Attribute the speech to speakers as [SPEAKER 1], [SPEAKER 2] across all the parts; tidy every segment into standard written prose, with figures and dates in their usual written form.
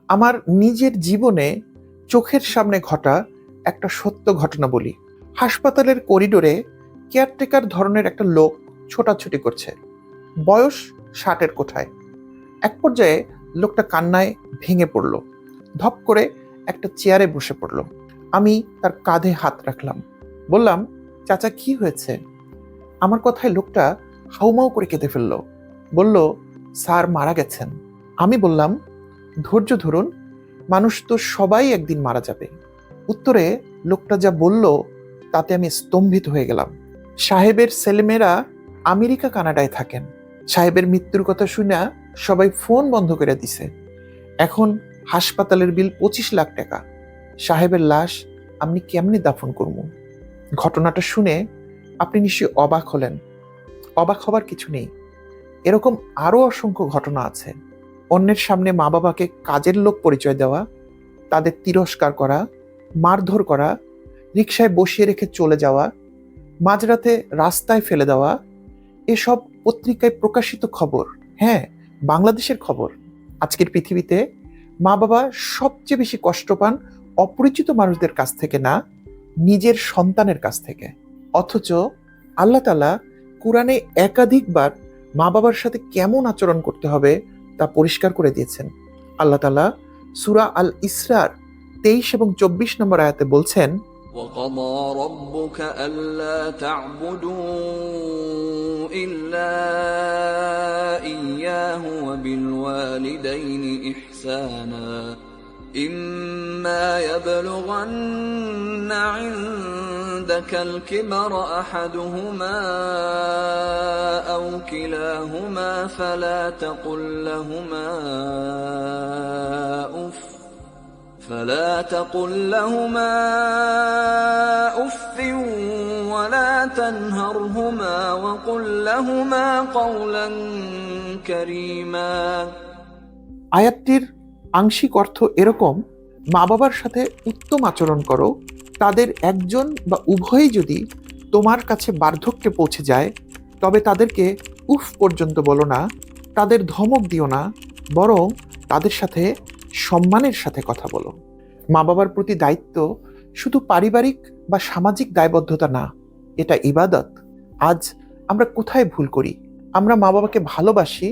[SPEAKER 1] আমার নিজের জীবনে চোখের সামনে ঘটা একটা সত্য ঘটনা বলি। হাসপাতালের করিডোরে কেয়ারটেকার ধরনের একটা লোক ছোটাছুটি করছে। বয়স 60-এর কোঠায়। এক পর্যায়ে লোকটা কান্নায় ভেঙে পড়ল। ধপ করে একটা চেয়ারে বসে পড়ল। আমি তার কাঁধে হাত রাখলাম। বললাম, চাচা, কি হয়েছে? আমার কথায় লোকটা হাউমাউ করে কেঁদে ফেলল। বলল, স্যার মারা গেছেন। আমি বললাম, ধৈর্য ধরুন, মানুষ তো সবাই একদিন মারা যাবে। উত্তরে লোকটা যা বলল তাতে আমি স্তম্ভিত হয়ে গেলাম। সাহেবের ছেলেমেয়েরা আমেরিকা কানাডায় থাকেন। সাহেবের মৃত্যুর কথা শুনে সবাই ফোন বন্ধ করে দিছে। এখন হাসপাতালের বিল 25 লাখ টাকা। সাহেবের লাশ আপনি কেমনি দাফন করবো? ঘটনাটা শুনে আপনি নিশ্চয়ই অবাক হলেন। অবাক হবার কিছু নেই, এরকম আরো অসংখ্য ঘটনা আছে। অন্যের সামনে মা বাবাকে কাজের লোক পরিচয় দেওয়া, তাদের তিরস্কার করা, মারধর করা, রিকশায় বসিয়ে রেখে চলে যাওয়া, মাঝরাতে রাস্তায় ফেলে দেওয়া, এসব পত্রিকায় প্রকাশিত খবর। হ্যাঁ, বাংলাদেশের খবর। আজকের পৃথিবীতে মা বাবা সবচেয়ে বেশি কষ্ট পান অপরিচিত মানুষদের কাছ থেকে না, নিজের সন্তানের কাছ থেকে। অথচ আল্লাহ তাআলা কোরআনে একাধিকবার মা বাবার সাথে কেমন আচরণ করতে হবে তা পরিষ্কার করে দিয়েছেন। আল্লাহ তাআলা সূরা আল ইসরার 23 এবং 24 নম্বর আয়াতে বলছেন,
[SPEAKER 2] وَقَضَى رَبُّكَ أَلَّا تَعْبُدُوا إِلَّا إِيَّاهُ وَبِالْوَالِدَيْنِ إِحْسَانًا إِمَّا يَبْلُغَنَّ عِندَكَ الْكِبَرَ أَحَدُهُمَا أَوْ كِلَاهُمَا فَلَا تقل لهما أف ولا تنهرهما وقل لهما قولا كريما।
[SPEAKER 1] আয়াতটির আংশিক অর্থ এরকম, মা বাবার সাথে উত্তম আচরণ করো। তাদের একজন বা উভয়ই যদি তোমার কাছে বার্ধক্যে পৌঁছে যায়, তবে তাদেরকে উফ পর্যন্ত বলো না, তাদের ধমক দিও না, বরং তাদের সাথে সম্মানের সাথে কথা বলো। মা বাবার প্রতি দায়িত্ব শুধু পারিবারিক বা সামাজিক দায়বদ্ধতা না, এটা ইবাদত। আজ আমরা কোথায় ভুল করি? আমরা মা বাবাকে ভালোবাসি,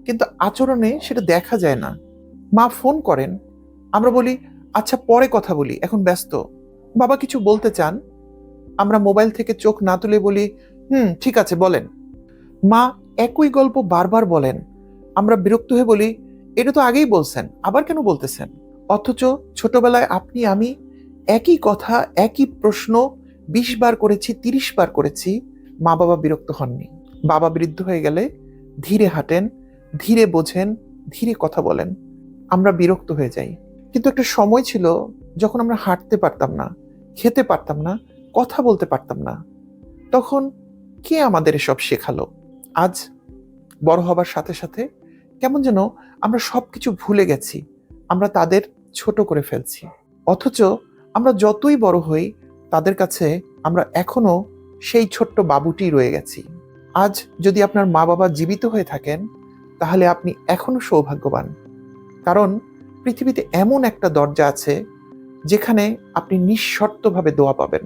[SPEAKER 1] কিন্তু আচরণে সেটা দেখা যায় না। মা ফোন করেন, আমরা বলি, আচ্ছা পরে কথা বলি, এখন ব্যস্ত। বাবা কিছু বলতে চান, আমরা মোবাইল থেকে চোখ না তুলে বলি, ঠিক আছে বলেন। মা একই গল্প বারবার বলেন, আমরা বিরক্ত হয়ে বলি, এটা তো আগেই বলছেন, আবার কেন বলতেছেন? অথচ ছোটবেলায় আপনি আমি একই কথা, একই প্রশ্ন 20 বার করেছি, 30 বার করেছি, মা বাবা বিরক্ত হননি। বাবা বৃদ্ধ হয়ে গেলে ধীরে হাঁটেন, ধীরে বোঝেন, ধীরে কথা বলেন। আমরা বিরক্ত হয়ে যাই। কিন্তু একটা সময় ছিল যখন আমরা হাঁটতে পারতাম না, খেতে পারতাম না, কথা বলতে পারতাম না। তখন কে আমাদের এসব শেখালো? আজ বড় হবার সাথে সাথে কেমন যেন আমরা সবকিছু ভুলে গেছি, আমরা তাদের ছোট করে ফেলছি। অথচ আমরা যতই বড় হই, তাদের কাছে আমরা এখনো সেই ছোট্ট বাবুটি রয়ে গেছি। আজ যদি আপনার মা বাবা জীবিত হয়ে থাকেন, তাহলে আপনি এখনো সৌভাগ্যবান। কারণ পৃথিবীতে এমন একটা দরজা আছে যেখানে আপনি নিঃশর্তভাবে দোয়া পাবেন,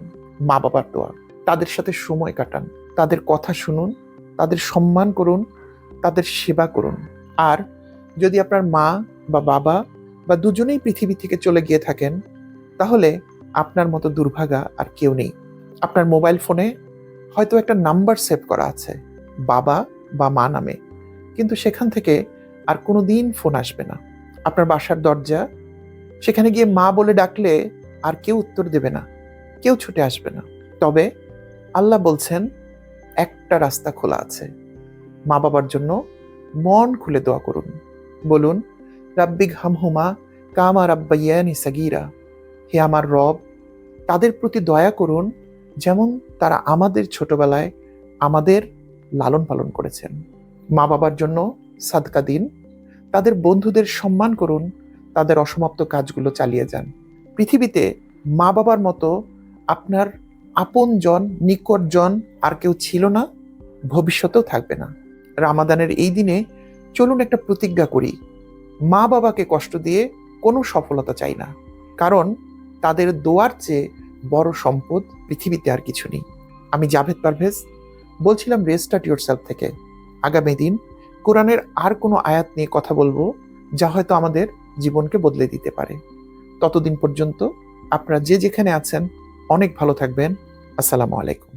[SPEAKER 1] মা বাবার দোয়া। তাদের সাথে সময় কাটান, তাদের কথা শুনুন, তাদের সম্মান করুন, তাদের সেবা করুন। আর যদি আপনার মা বা বাবা বা দুজনেই পৃথিবী থেকে চলে গিয়ে থাকেন, তাহলে আপনার মতো দুর্ভাগা আর কেউ নেই। আপনার মোবাইল ফোনে হয়তো একটা নাম্বার সেভ করা আছে, বাবা বা মা নামে, কিন্তু সেখান থেকে আর কোনো দিন ফোন আসবে না। আপনার বাসার দরজা, সেখানে গিয়ে মা বলে ডাকলে আর কেউ উত্তর দেবে না, কেউ ছুটে আসবে না। তবে আল্লাহ বলছেন, একটা রাস্তা খোলা আছে। মা বাবার জন্য মন খুলে দোয়া করুন। বলুন, রাব্বিগ হামহুমা কামা রাব্বায়ানি সাগীরা। হে আমার রব, তাদের প্রতি দয়া করুন যেমন তারা আমাদের ছোটবেলায় আমাদের লালন পালন করেছেন। মা বাবার জন্য সাদকা দিন, তাদের বন্ধুদের সম্মান করুন, তাদের অসমাপ্ত কাজগুলো চালিয়ে যান। পৃথিবীতে মা বাবার মতো আপনার আপনজন, নিকটজন আর কেউ ছিল না, ভবিষ্যতেও থাকবে না। রামাদানের এই দিনে চলুন একটা প্রতিজ্ঞা করি, মা বাবাকে কষ্ট দিয়ে কোনো সফলতা চাই না, কারণ তাদের দোয়ার চেয়ে বড় সম্পদ পৃথিবীতে আর কিছু নেই। আমি জাভেদ পারভেজ বলছিলাম রেস্টার্ট ইয়োরসেলফ থেকে। আগামী দিন কোরআনের আর কোনো আয়াত নিয়ে কথা বলবো, যা হয়তো আমাদের জীবনকে বদলে দিতে পারে। ততদিন পর্যন্ত আপনারা যে যেখানে আছেন অনেক ভালো থাকবেন। আসসালামু আলাইকুম।